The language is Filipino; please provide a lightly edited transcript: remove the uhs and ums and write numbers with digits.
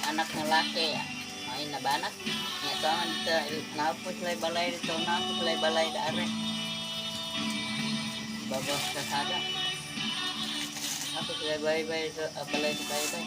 anak ng laki. Ay, nabanak. Nga taman dito, napos lay balay dito, napos lay balay daare. Babas kasada. Napos lay balay dito, balay dito, balay.